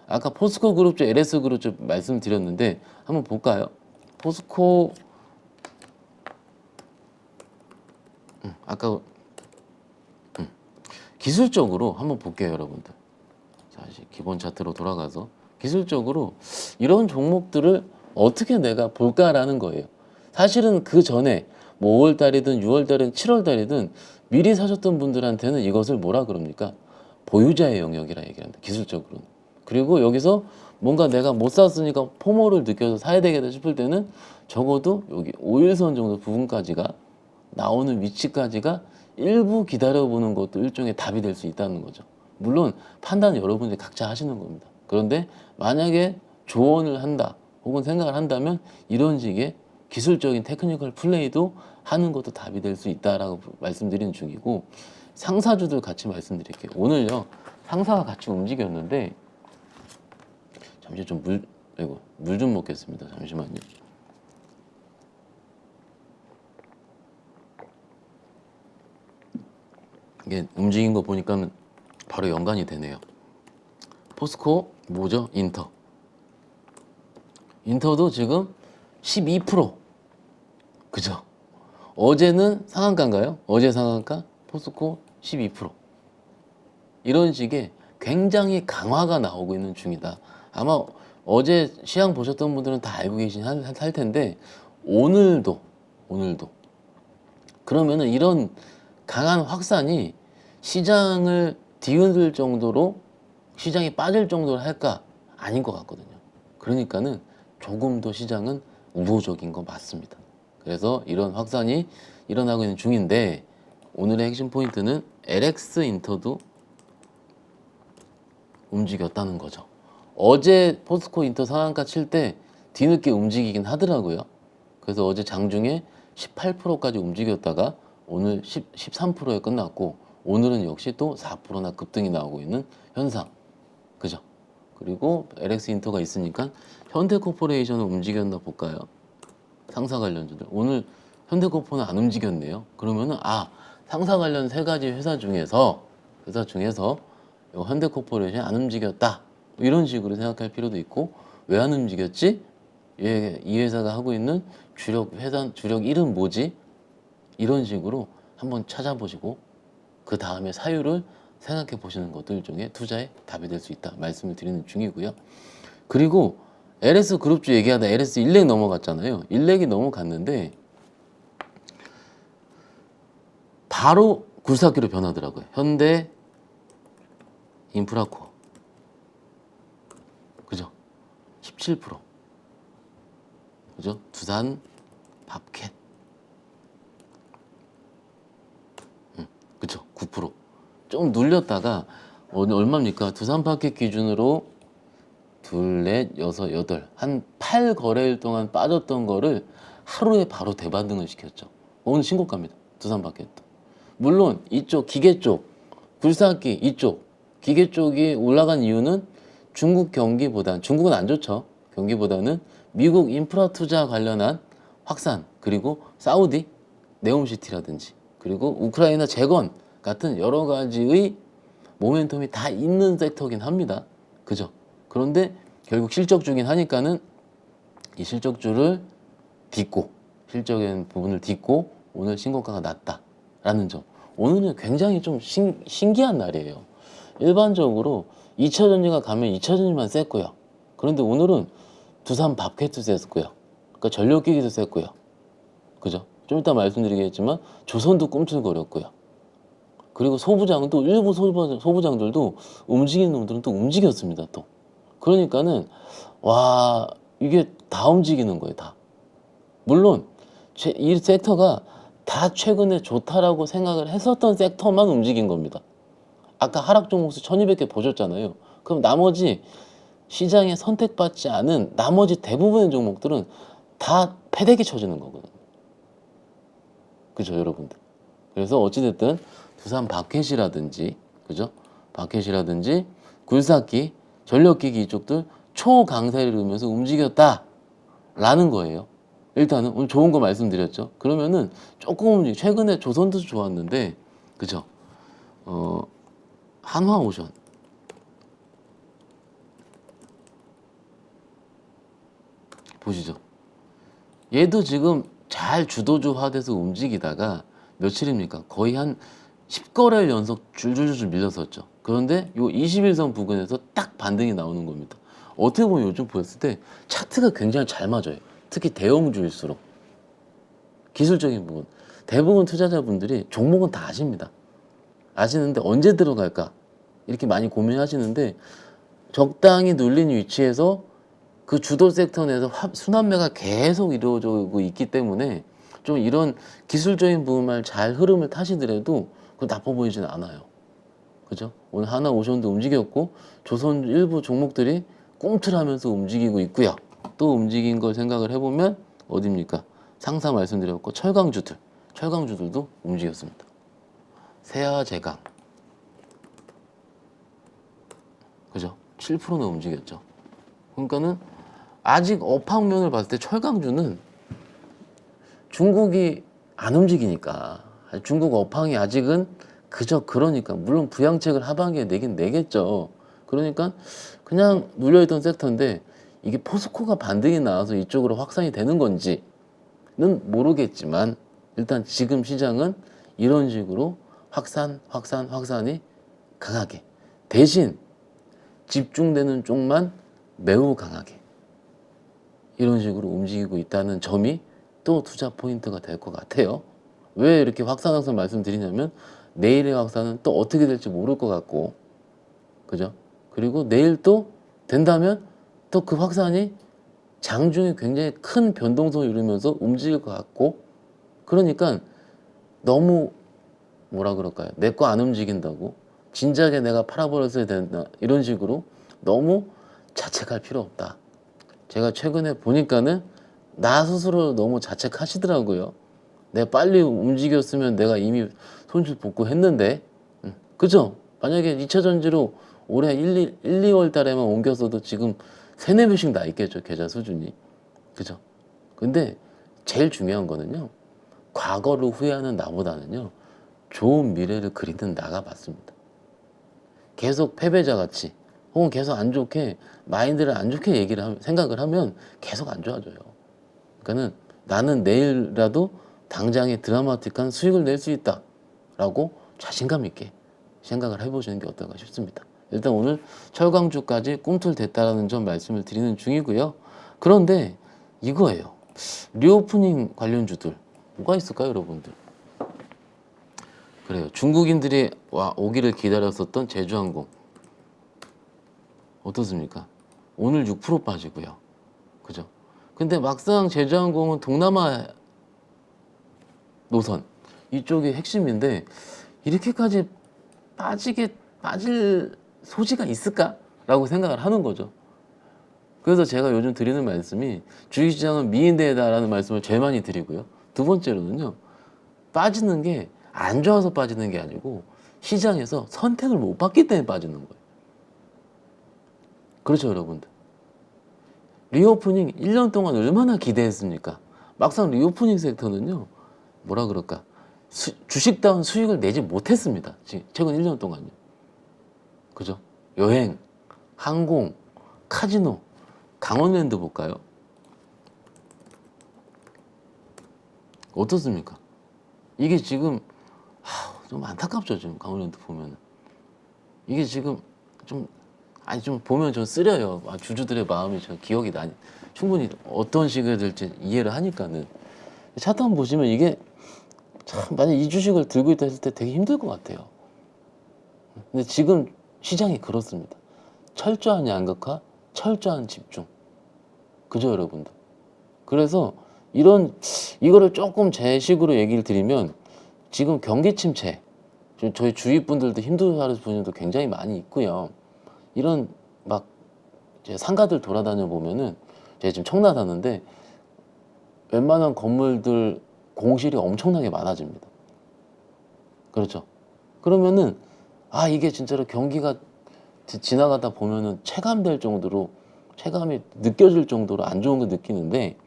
아까 포스코 그룹주, LS 그룹주 말씀드렸는데 한번 볼까요? 포스코 아까 기술적으로 한번 볼게요, 여러분들. 다시 기본 차트로 돌아가서 기술적으로 이런 종목들을 어떻게 내가 볼까라는 거예요. 사실은 그 전에 뭐 5월달이든 6월달이든 7월달이든 미리 사셨던 분들한테는 이것을 뭐라 그럽니까? 보유자의 영역이라 얘기합니다, 기술적으로는. 그리고 여기서 뭔가 내가 못 샀으니까 포모를 느껴서 사야 되겠다 싶을 때는 적어도 여기 5일선 정도 부분까지가 나오는 위치까지가 일부 기다려보는 것도 일종의 답이 될 수 있다는 거죠. 물론 판단은 여러분들이 각자 하시는 겁니다. 그런데 만약에 조언을 한다 혹은 생각을 한다면 이런 식의 기술적인 테크니컬 플레이도 하는 것도 답이 될 수 있다라고 말씀드리는 중이고, 상사주들 같이 말씀드릴게요. 오늘요 상사가 같이 움직였는데, 잠시 좀 물 좀 먹겠습니다. 잠시만요. 이게 움직인 거 보니까 바로 연관이 되네요. 포스코, 뭐죠? 인터도 지금 12%. 그죠? 어제는 상한가인가요? 어제 상한가? 포스코 12%. 이런 식의 굉장히 강화가 나오고 있는 중이다. 아마 어제 시황 보셨던 분들은 다 알고 계신 할 텐데, 오늘도 그러면은 이런 강한 확산이 시장을 뒤흔들 정도로 시장이 빠질 정도로 할까? 아닌 것 같거든요. 그러니까는 조금 더 시장은 우호적인 거 맞습니다. 그래서 이런 확산이 일어나고 있는 중인데 오늘의 핵심 포인트는 LX 인터도 움직였다는 거죠. 어제 포스코 인터 상한가 칠 때 뒤늦게 움직이긴 하더라고요. 그래서 어제 장중에 18%까지 움직였다가 오늘 13%에 끝났고 오늘은 역시 또 4%나 급등이 나오고 있는 현상. 그죠? 그리고 LX 인터가 있으니까 현대코퍼레이션은 움직였나 볼까요? 상사 관련주들. 오늘 현대코퍼는 안 움직였네요. 그러면은 상사 관련 세 가지 회사 중에서 현대코퍼레이션이 안 움직였다. 이런 식으로 생각할 필요도 있고 왜 안 움직였지? 이 회사가 하고 있는 주력 이름 뭐지? 이런 식으로 한번 찾아보시고 그 다음에 사유를 생각해 보시는 것들 중에 투자의 답이 될 수 있다 말씀을 드리는 중이고요. 그리고 LS 그룹주 얘기하다 LS 일렉 넘어갔잖아요. 일렉이 넘어갔는데 바로 굴삭기로 변하더라고요. 현대 인프라코어. 그죠? 17%. 그죠? 두산 밥캣. 그쵸? 9%. 좀 눌렸다가 얼마입니까? 두산 밥캣 기준으로 둘, 넷, 여섯, 여덟 한 8거래일 동안 빠졌던 거를 하루에 바로 대반등을 시켰죠. 오늘 신고가입니다. 두산 밥캣도. 물론 이쪽 기계 쪽 굴삭기 이쪽 기계 쪽이 올라간 이유는 중국은 안 좋죠. 경기보다는 미국 인프라 투자 관련한 확산 그리고 사우디 네옴시티라든지 그리고 우크라이나 재건 같은 여러 가지의 모멘텀이 다 있는 섹터긴 합니다. 그죠? 그런데 결국 실적주긴 하니까는 이 실적주를 실적인 부분을 딛고 오늘 신고가가 났다라는 점. 오늘은 굉장히 좀 신기한 날이에요. 일반적으로 2차전지가 가면 2차전지만 셌고요. 그런데 오늘은 두산 밥캣도 셌고요. 그러니까 전력기기도 셌고요. 그죠? 좀 이따 말씀드리겠지만 조선도 꿈틀거렸고요. 그리고 일부 소부장들도 움직이는 놈들은 또 움직였습니다. 또. 그러니까는 와 이게 다 움직이는 거예요. 다. 물론 이 섹터가 다 최근에 좋다라고 생각을 했었던 섹터만 움직인 겁니다. 아까 하락 종목수 1200개 보셨잖아요. 그럼 나머지 시장에 선택받지 않은 나머지 대부분의 종목들은 다 패대기 쳐지는 거거든요. 그죠, 여러분들? 그래서 어찌됐든 두산 밥캣이라든지, 그죠? 밥캣이라든지 굴삭기, 전력기기 이쪽들 초강세를 이루면서 움직였다라는 거예요. 일단은 오늘 좋은 거 말씀드렸죠. 그러면은 조금 최근에 조선도 좋았는데, 그죠? 한화오션. 보시죠. 얘도 지금 잘 주도주화돼서 움직이다가 며칠입니까? 거의 한 10거래일 연속 줄줄줄 밀렸었죠. 그런데 요 21선 부근에서 딱 반등이 나오는 겁니다. 어떻게 보면 요즘 보였을 때 차트가 굉장히 잘 맞아요. 특히 대형주일수록. 기술적인 부분. 대부분 투자자분들이 종목은 다 아십니다. 아시는데 언제 들어갈까? 이렇게 많이 고민하시는데 적당히 눌린 위치에서 그 주도 섹터 내에서 순환매가 계속 이루어지고 있기 때문에 좀 이런 기술적인 부분만 잘 흐름을 타시더라도 그 나빠 보이지는 않아요. 그죠? 오늘 하나오션도 움직였고 조선 일부 종목들이 꿈틀하면서 움직이고 있고요. 또 움직인 걸 생각을 해보면 어디입니까? 상사 말씀드렸고 철강주들도 움직였습니다. 세아제강 그죠? 7%나 움직였죠. 그러니까는 아직 업황면을 봤을 때 철강주는 중국이 안 움직이니까 중국 업황이 아직은 그러니까 물론 부양책을 하반기에 내긴 내겠죠. 그러니까 그냥 눌려있던 섹터인데 이게 포스코가 반등이 나와서 이쪽으로 확산이 되는 건지는 모르겠지만 일단 지금 시장은 이런 식으로 확산이 강하게 대신 집중되는 쪽만 매우 강하게 이런 식으로 움직이고 있다는 점이 또 투자 포인트가 될 것 같아요. 왜 이렇게 확산항상 말씀드리냐면 내일의 확산은 또 어떻게 될지 모를 것 같고, 그죠? 그리고 내일 또 된다면 또 그 확산이 장중에 굉장히 큰 변동성을 이루면서 움직일 것 같고, 그러니까 너무 뭐라 그럴까요? 내 거 안 움직인다고 진작에 내가 팔아버렸어야 된다 이런 식으로 너무 자책할 필요 없다. 제가 최근에 보니까는 나 스스로 너무 자책하시더라고요. 내가 빨리 움직였으면 내가 이미 손실 복구했는데, 그죠? 만약에 2차 전지로 올해 2월 달에만 옮겼어도 지금 3, 4배씩 나 있겠죠, 계좌 수준이. 그죠? 근데 제일 중요한 거는요, 과거를 후회하는 나보다는요, 좋은 미래를 그리는 나가 맞습니다. 계속 패배자 같이 혹은 계속 안 좋게 마인드를 안 좋게 생각을 하면 계속 안 좋아져요. 그러니까는 나는 내일이라도 당장에 드라마틱한 수익을 낼 수 있다 라고 자신감 있게 생각을 해보시는 게 어떨까 싶습니다. 일단 오늘 철강주까지 꿈틀댔다라는 점 말씀을 드리는 중이고요. 그런데 이거예요. 리오프닝 관련주들 뭐가 있을까요, 여러분들? 그래요. 중국인들이 오기를 기다렸었던 제주항공 어떻습니까? 오늘 6% 빠지고요. 그죠? 근데 막상 제주항공은 동남아 노선 이쪽이 핵심인데 이렇게까지 빠질 소지가 있을까라고 생각을 하는 거죠. 그래서 제가 요즘 드리는 말씀이 주식시장은 미인대다라는 말씀을 제일 많이 드리고요. 두 번째로는요, 빠지는 게 안 좋아서 빠지는 게 아니고 시장에서 선택을 못 받기 때문에 빠지는 거예요. 그렇죠, 여러분들. 리오프닝 1년 동안 얼마나 기대했습니까? 막상 리오프닝 섹터는요, 뭐라 그럴까, 주식다운 수익을 내지 못했습니다. 최근 1년 동안요. 그죠? 여행, 항공, 카지노, 강원랜드 볼까요? 어떻습니까? 이게 지금 좀 안타깝죠, 지금 강원랜드 보면은. 이게 지금 좀 보면 좀 쓰려요. 주주들의 마음이 저 기억이 나니 충분히 어떤 식이 될지 이해를 하니까는. 차트 한번 보시면 이게 참 만약 이 주식을 들고 있다 했을 때 되게 힘들 것 같아요. 근데 지금 시장이 그렇습니다. 철저한 양극화, 철저한 집중. 그죠, 여러분들? 그래서 이거를 조금 제 식으로 얘기를 드리면 지금 경기 침체, 저희 주위 분들도 힘들어하는 분들도 굉장히 많이 있고요. 이런 막 상가들 돌아다녀 보면은 제가 지금 청라 사는데 웬만한 건물들 공실이 엄청나게 많아집니다. 그렇죠? 그러면은 이게 진짜로 경기가 지나가다 보면은 체감될 정도로 체감이 느껴질 정도로 안 좋은 거 느끼는데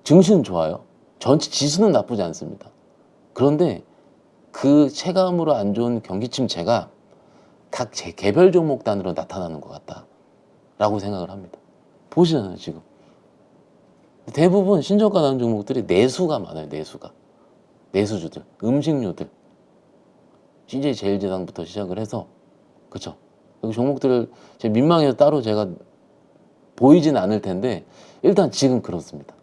증시는 좋아요. 전체 지수는 나쁘지 않습니다. 그런데 그 체감으로 안 좋은 경기 침체가 각 개별 종목 단위로 나타나는 것 같다라고 생각을 합니다. 보시잖아요, 지금. 대부분 신저가 나온 종목들이 내수가 많아요, 내수가. 내수주들, 음식료들. CJ 제일제당부터 시작을 해서, 그쵸? 여기 종목들을 제 민망해서 따로 제가 보이진 않을 텐데, 일단 지금 그렇습니다.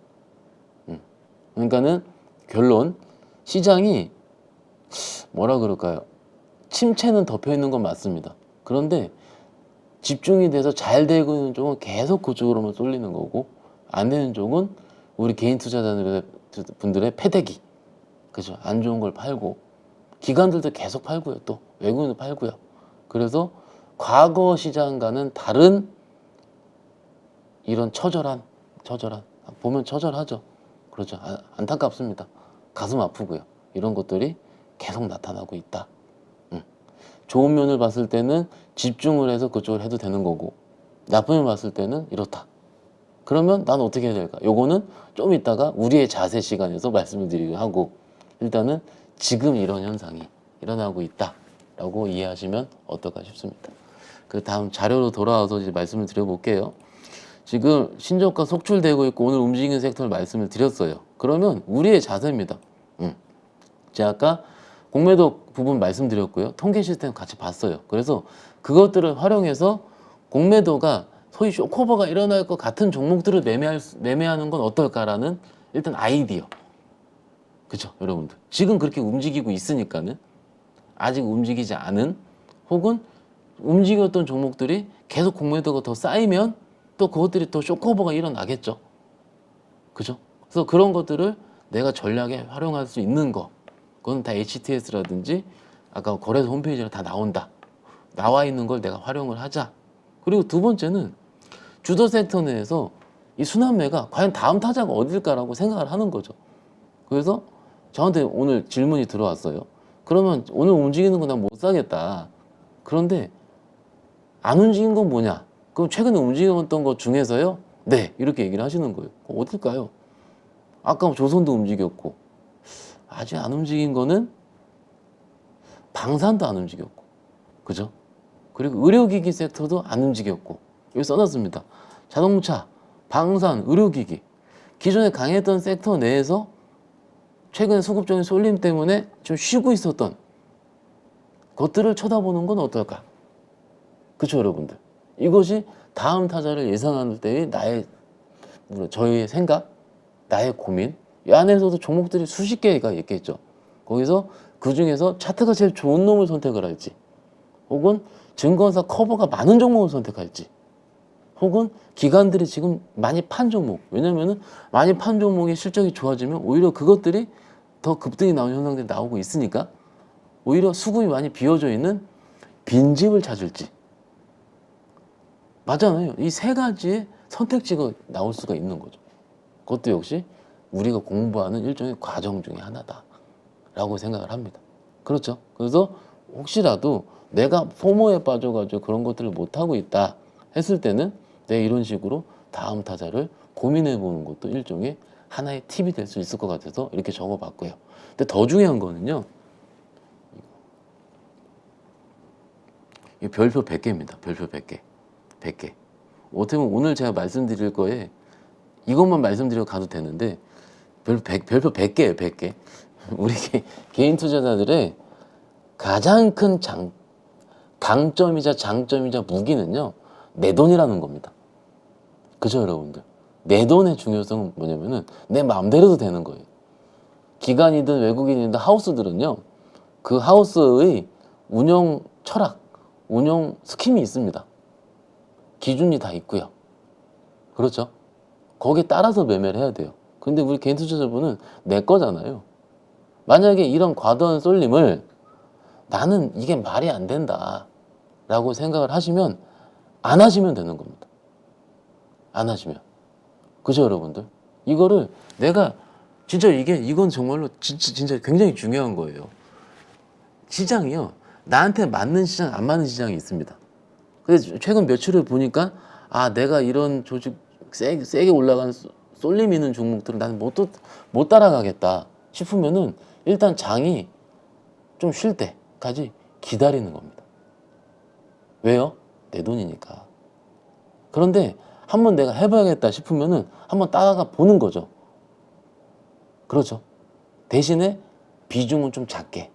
그러니까는 결론, 시장이 뭐라 그럴까요? 침체는 덮여 있는 건 맞습니다. 그런데 집중이 돼서 잘 되고 있는 쪽은 계속 그쪽으로만 쏠리는 거고, 안 되는 쪽은 우리 개인 투자자분들의 패대기, 그죠? 안 좋은 걸 팔고, 기관들도 계속 팔고요, 또 외국인도 팔고요. 그래서 과거 시장과는 다른 이런 처절한 보면 처절하죠. 그렇죠. 안타깝습니다. 가슴 아프고요. 이런 것들이 계속 나타나고 있다. 좋은 면을 봤을 때는 집중을 해서 그쪽을 해도 되는 거고, 나쁜 면을 봤을 때는 이렇다. 그러면 난 어떻게 해야 될까? 요거는 좀 이따가 우리의 자세 시간에서 말씀을 드리고 하고, 일단은 지금 이런 현상이 일어나고 있다 라고 이해하시면 어떨까 싶습니다. 그 다음 자료로 돌아와서 이제 말씀을 드려볼게요. 지금 신저가 속출되고 있고 오늘 움직이는 섹터를 말씀을 드렸어요. 그러면 우리의 자세입니다. 제가 아까 공매도 부분 말씀드렸고요. 통계 시스템 같이 봤어요. 그래서 그것들을 활용해서 공매도가 소위 쇼커버가 일어날 것 같은 종목들을 매매하는 건 어떨까라는 일단 아이디어. 그죠, 여러분들? 지금 그렇게 움직이고 있으니까는 아직 움직이지 않은 혹은 움직였던 종목들이 계속 공매도가 더 쌓이면 또 그것들이 또 쇼크오버가 일어나겠죠. 그죠? 그래서 그런 것들을 내가 전략에 활용할 수 있는 거, 그건 다 HTS라든지 아까 거래소 홈페이지에 다 나온다. 나와 있는 걸 내가 활용을 하자. 그리고 두 번째는 주도 섹터 내에서 이 순환매가 과연 다음 타자가 어딜까라고 생각을 하는 거죠. 그래서 저한테 오늘 질문이 들어왔어요. 그러면 오늘 움직이는 거 난 못 사겠다. 그런데 안 움직인 건 뭐냐? 그럼 최근에 움직였던 것 중에서요? 네, 이렇게 얘기를 하시는 거예요. 어딜까요? 아까 조선도 움직였고 아직 안 움직인 거는 방산도 안 움직였고, 그죠? 그리고 의료기기 섹터도 안 움직였고, 여기 써놨습니다. 자동차, 방산, 의료기기, 기존에 강했던 섹터 내에서 최근에 수급적인 쏠림 때문에 좀 쉬고 있었던 것들을 쳐다보는 건 어떨까? 그쵸, 여러분들? 이것이 다음 타자를 예상할 때의 저희의 생각, 나의 고민, 이 안에서도 종목들이 수십 개가 있겠죠. 거기서 그 중에서 차트가 제일 좋은 놈을 선택을 할지, 혹은 증권사 커버가 많은 종목을 선택할지, 혹은 기관들이 지금 많이 판 종목, 왜냐면은 많이 판 종목의 실적이 좋아지면 오히려 그것들이 더 급등이 나오는 현상들이 나오고 있으니까 오히려 수급이 많이 비어져 있는 빈집을 찾을지. 맞잖아요. 이 세 가지의 선택지가 나올 수가 있는 거죠. 그것도 역시 우리가 공부하는 일종의 과정 중에 하나다라고 생각을 합니다. 그렇죠. 그래서 혹시라도 내가 포모에 빠져가지고 그런 것들을 못하고 있다 했을 때는 내가 이런 식으로 다음 타자를 고민해 보는 것도 일종의 하나의 팁이 될 수 있을 것 같아서 이렇게 적어봤고요. 근데 더 중요한 거는요, 이 별표 100개입니다. 별표 100개. 100개. 어떻게 보면 오늘 제가 말씀드릴 거에 이것만 말씀드리고 가도 되는데 별표 100개예요. 100개. 우리 개인 투자자들의 가장 큰 강점이자 장점이자 무기는요, 내 돈이라는 겁니다. 그죠, 여러분들? 내 돈의 중요성은 뭐냐면은 내 마음대로도 되는 거예요. 기관이든 외국인이든 하우스들은요, 그 하우스의 운영 철학, 운영 스킴이 있습니다. 기준이 다 있고요. 그렇죠? 거기에 따라서 매매를 해야 돼요. 근데 우리 개인 투자자분은 내 거잖아요. 만약에 이런 과도한 쏠림을 나는 이게 말이 안 된다 라고 생각을 하시면 안 하시면 되는 겁니다. 안 하시면. 그죠, 여러분들? 이거를 내가 진짜 이건 정말로 진짜 굉장히 중요한 거예요. 시장이요, 나한테 맞는 시장, 안 맞는 시장이 있습니다. 근데 최근 며칠을 보니까 내가 이런 조직 세게 올라가는 쏠림 있는 종목들을 나는 못 따라가겠다 싶으면은 일단 장이 좀 쉴 때까지 기다리는 겁니다. 왜요? 내 돈이니까. 그런데 한번 내가 해봐야겠다 싶으면은 한번 따라가 보는 거죠. 그렇죠. 대신에 비중은 좀 작게.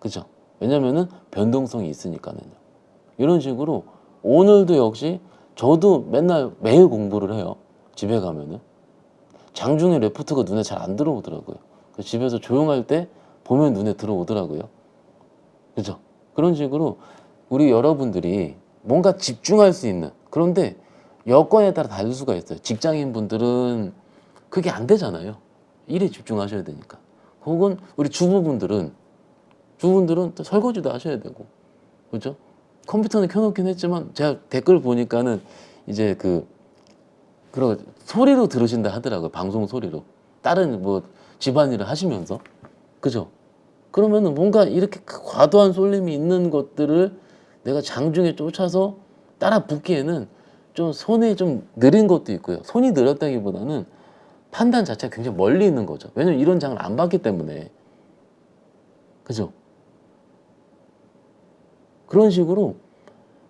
그죠? 왜냐면은 변동성이 있으니까는요. 이런 식으로 오늘도 역시 저도 매일 공부를 해요. 집에 가면은. 장중에 레포트가 눈에 잘 안 들어오더라고요. 집에서 조용할 때 보면 눈에 들어오더라고요. 그죠? 그런 식으로 우리 여러분들이 뭔가 집중할 수 있는, 그런데 여건에 따라 다를 수가 있어요. 직장인 분들은 그게 안 되잖아요. 일에 집중하셔야 되니까. 혹은 우리 주부분들은 또 설거지도 하셔야 되고, 그죠? 컴퓨터는 켜놓긴 했지만 제가 댓글 보니까는 이제 그런 소리로 들으신다 하더라고요. 방송 소리로. 다른 뭐 집안일을 하시면서. 그죠? 그러면은 뭔가 이렇게 과도한 쏠림이 있는 것들을 내가 장중에 쫓아서 따라 붙기에는 좀 손이 좀 느린 것도 있고요. 손이 느렸다기보다는 판단 자체가 굉장히 멀리 있는 거죠. 왜냐면 이런 장을 안 봤기 때문에. 그죠? 그런 식으로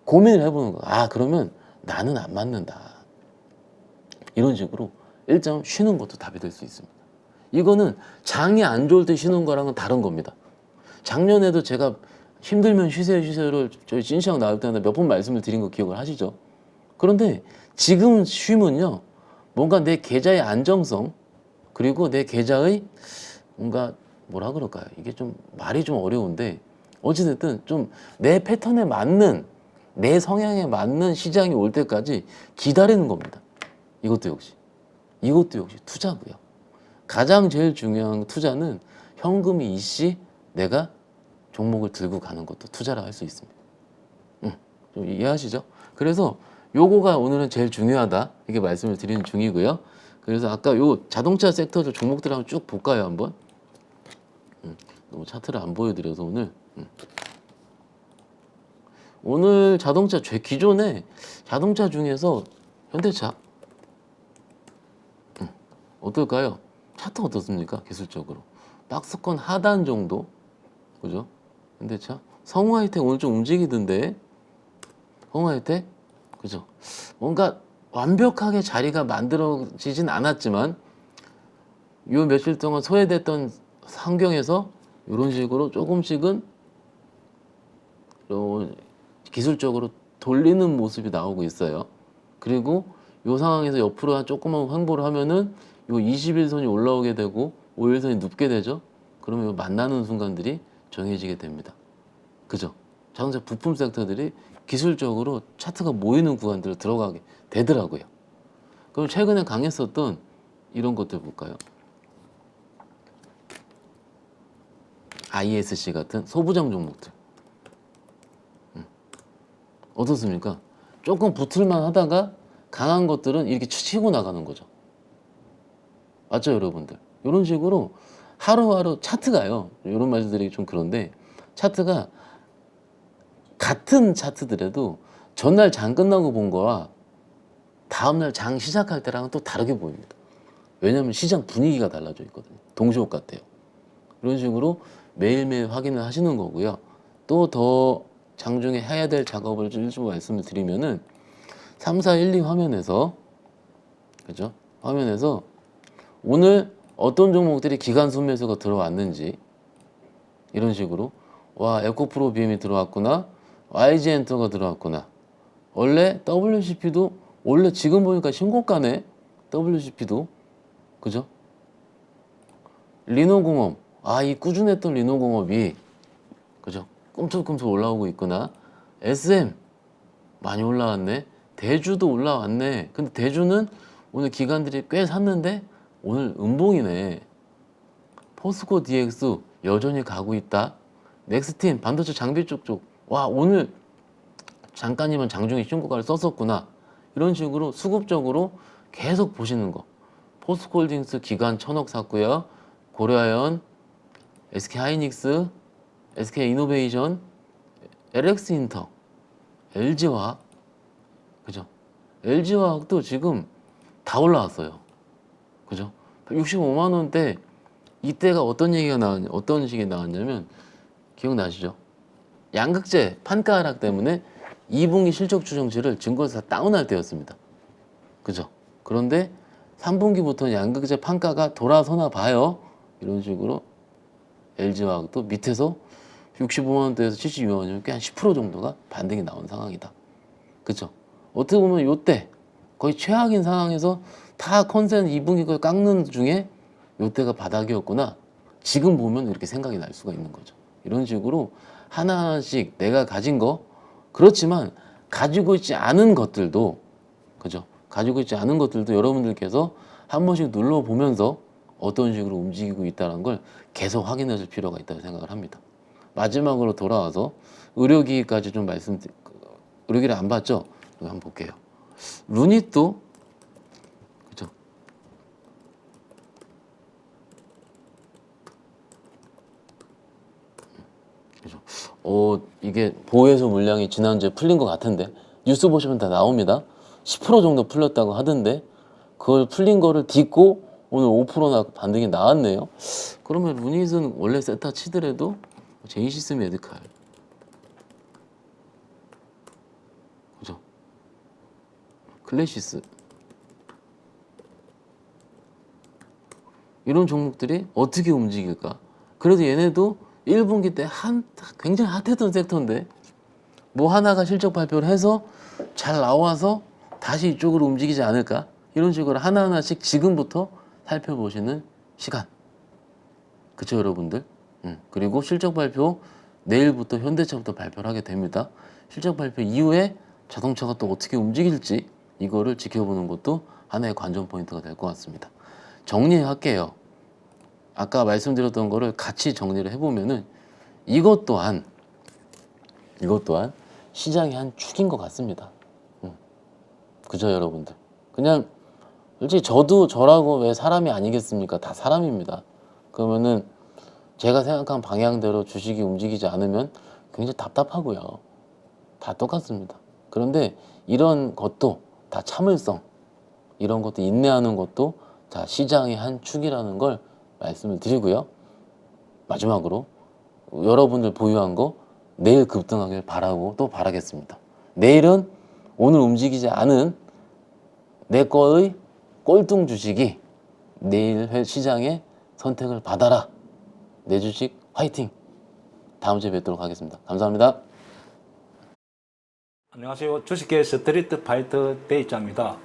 고민을 해보는 거야. 그러면 나는 안 맞는다. 이런 식으로 일정 쉬는 것도 답이 될 수 있습니다. 이거는 장이 안 좋을 때 쉬는 거랑은 다른 겁니다. 작년에도 제가 힘들면 쉬세요를 저희 진시황 나올 때마다 몇 번 말씀을 드린 거 기억을 하시죠? 그런데 지금 쉼은요, 뭔가 내 계좌의 안정성, 그리고 내 계좌의 뭔가 뭐라 그럴까요? 이게 좀 말이 좀 어려운데 어찌됐든 좀 내 패턴에 맞는 내 성향에 맞는 시장이 올 때까지 기다리는 겁니다. 이것도 역시 투자고요. 가장 제일 중요한 투자는 현금이 있이 내가 종목을 들고 가는 것도 투자라 할 수 있습니다. 좀 이해하시죠? 그래서 요거가 오늘은 제일 중요하다 이렇게 말씀을 드리는 중이고요. 그래서 아까 요 자동차 섹터들 종목들 한번 쭉 볼까요 한번? 너무 차트를 안 보여드려서 오늘 자동차 기존에 자동차 중에서 현대차 어떨까요? 차트 어떻습니까? 기술적으로 박스권 하단 정도 그죠? 현대차 성우하이텍 오늘 좀 움직이던데 성우하이텍 그죠? 뭔가 완벽하게 자리가 만들어지진 않았지만 요 며칠 동안 소외됐던 환경에서 이런 식으로 조금씩은 기술적으로 돌리는 모습이 나오고 있어요. 그리고 이 상황에서 옆으로 한 조그만 횡보를 하면은 요 21선이 올라오게 되고 5일선이 눕게 되죠. 그러면 요 만나는 순간들이 정해지게 됩니다. 그죠? 자동차 부품 섹터들이 기술적으로 차트가 모이는 구간들로 들어가게 되더라고요. 그럼 최근에 강했었던 이런 것들 볼까요? ISC 같은 소부장 종목들 어떻습니까? 조금 붙을만 하다가 강한 것들은 이렇게 치고 나가는 거죠. 맞죠 여러분들? 이런 식으로 하루하루 차트가요. 이런 말들이 좀 그런데 차트가 같은 차트들에도 전날 장 끝나고 본 거와 다음날 장 시작할 때랑은 또 다르게 보입니다. 왜냐하면 시장 분위기가 달라져 있거든요. 동시옥 같아요. 이런 식으로 매일매일 확인을 하시는 거고요. 또 더 장중에 해야 될 작업을 일부 말씀을 드리면은 3, 4, 1, 2 화면에서 그죠? 화면에서 오늘 어떤 종목들이 기간 순매수가 들어왔는지 이런 식으로 와 에코프로 BM이 들어왔구나 YG엔터가 들어왔구나 원래 WCP도 원래 지금 보니까 신고가네 WCP도 그죠? 리노공업 이 꾸준했던 리노공업이 그죠? 꿈틀꿈틀 올라오고 있구나 SM 많이 올라왔네 대주도 올라왔네 근데 대주는 오늘 기관들이 꽤 샀는데 오늘 음봉이네 포스코 DX 여전히 가고 있다 넥스틴 반도체 장비 쪽와 오늘 잠깐이면 장중에 신고가를 썼었구나 이런 식으로 수급적으로 계속 보시는 거 포스코홀딩스 기관 1000억 샀고요 고려아연 SK하이닉스 SK이노베이션 LX인터 LG화학 그죠? LG화학도 지금 다 올라왔어요 그죠? 65만 원대 이때가 어떤 얘기가 나왔냐 어떤 식이 나왔냐면 기억나시죠? 양극재 판가 하락 때문에 2분기 실적 추정치를 증권사 다운할 때였습니다. 그죠? 그런데 3분기부터는 양극재 판가가 돌아서나 봐요. 이런 식으로 LG화학도 밑에서 65만 원대에서 72만 원이면 꽤 한 10% 정도가 반등이 나온 상황이다. 그죠? 어떻게 보면 요때 거의 최악인 상황에서 다 컨센 2분기 걸 깎는 중에 요때가 바닥이었구나. 지금 보면 이렇게 생각이 날 수가 있는 거죠. 이런 식으로 하나씩 내가 가진 거 그렇지만 가지고 있지 않은 것들도 그죠? 가지고 있지 않은 것들도 여러분들께서 한 번씩 눌러보면서 어떤 식으로 움직이고 있다는 걸 계속 확인해 줄 필요가 있다고 생각을 합니다. 마지막으로 돌아와서 의료기기까지 좀 의료기를 안 봤죠? 여기 한번 볼게요. 루닛도 그죠? 그죠? 이게 보호해소 물량이 지난주에 풀린 것 같은데 뉴스 보시면 다 나옵니다. 10% 정도 풀렸다고 하던데 그걸 풀린 거를 딛고 오늘 5%나 반등이 나왔네요. 그러면 루닛은 원래 세타 치더라도 제이시스 메디칼 그죠? 클래시스 이런 종목들이 어떻게 움직일까? 그래도 얘네도 1분기 때 굉장히 핫했던 섹터인데 뭐 하나가 실적 발표를 해서 잘 나와서 다시 이쪽으로 움직이지 않을까? 이런 식으로 하나하나씩 지금부터 살펴보시는 시간 그쵸 여러분들? 그리고 실적 발표 내일부터 현대차부터 발표를 하게 됩니다. 실적 발표 이후에 자동차가 또 어떻게 움직일지 이거를 지켜보는 것도 하나의 관전 포인트가 될 것 같습니다. 정리할게요. 아까 말씀드렸던 거를 같이 정리를 해보면은 이것 또한 시장의 한 축인 것 같습니다. 그죠 여러분들? 그냥 솔직히 저도 저라고 왜 사람이 아니겠습니까? 다 사람입니다. 그러면은 제가 생각한 방향대로 주식이 움직이지 않으면 굉장히 답답하고요. 다 똑같습니다. 그런데 이런 것도 다 참을성, 이런 것도 인내하는 것도 다 시장의 한 축이라는 걸 말씀을 드리고요. 마지막으로 여러분들 보유한 거 내일 급등하길 바라고 또 바라겠습니다. 내일은 오늘 움직이지 않은 내 거의 꼴등 주식이 내일 시장의 선택을 받아라. 내 주식 화이팅! 다음 주에 뵙도록 하겠습니다. 감사합니다. 안녕하세요. 주식계 스트리트 파이터 대입자입니다.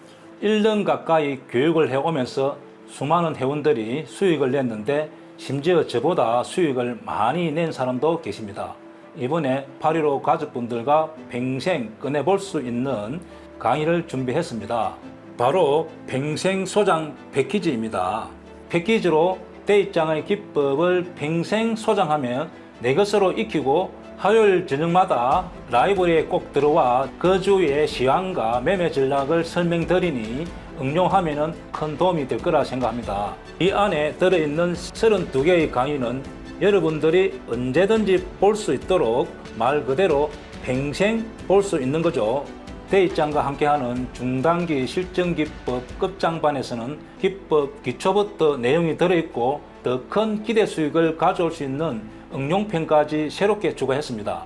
1년 가까이 교육을 해오면서 수많은 회원들이 수익을 냈는데 심지어 저보다 수익을 많이 낸 사람도 계십니다. 이번에 8.15 가족분들과 평생 꺼내볼 수 있는 강의를 준비했습니다. 바로 평생 소장 패키지입니다. 패키지로 대입장의 기법을 평생 소장하면 내 것으로 익히고 화요일 저녁마다 라이브러리에 꼭 들어와 그 주의 시황과 매매 전략을 설명드리니 응용하면 큰 도움이 될 거라 생각합니다. 이 안에 들어있는 32개의 강의는 여러분들이 언제든지 볼 수 있도록 말 그대로 평생 볼 수 있는 거죠. 대입장과 함께하는 중단기 실전기법 끝장반에서는 기법 기초부터 내용이 들어있고 더 큰 기대 수익을 가져올 수 있는 응용편까지 새롭게 추가했습니다.